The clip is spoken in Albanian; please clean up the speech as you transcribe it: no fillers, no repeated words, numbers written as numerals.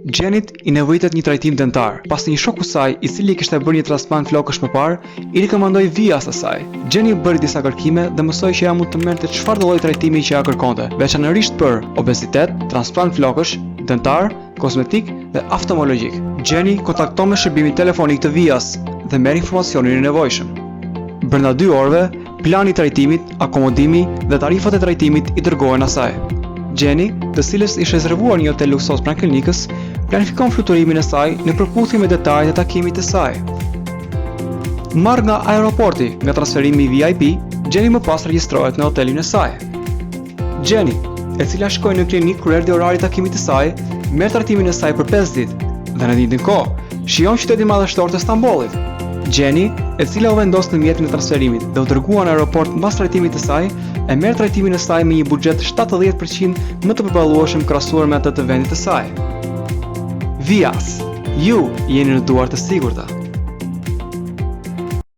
Gjenit I nevojitet një trajtim dentar. Pas një shoku saj, I cili kishte bërë një transplant flokësh më parë, I rekomandoi vijas asaj. Gjeni bëri disa kërkime dhe mësoi që ja mund të merrte çfarëdo lloj trajtimi që ja kërkonte, veçanërisht për obezitet, transplant flokësh, dentar, kozmetik dhe oftalmologjik. Gjeni kontakton me shërbimin telefonik të vijas dhe merr informacionin e nevojshëm. Brenda 2 orëve, plani I trajtimit, akomodimi dhe tarifat e trajtimit I dërgohen asaj. Gjeni, të cilës ishte rezervuar një hotel luksos pranë klinikës, planifikon fluturimin e saj në përputhje me detajet e takimit të saj. Marrë nga aeroporti nga transferimi VIP, Gjeni më pas regjistrohet në hotelin e saj. Gjeni, e cila shkoi në klinikë kur erdhi orari I takimit të saj, merr trajtimin e saj për 5 ditë dhe në ditën kohë shijon qytetin madhështor të Stambollit. Gjeni, e cila u vendos në mjetin e transferimit dhe u dërgua në aeroport mbas trajtimit të saj, e merr trajtimin e saj me një buxhet 70% më të përballueshëm krahasuar me atë të vendit të saj. Vijas, ju jeni në duar të sigurta.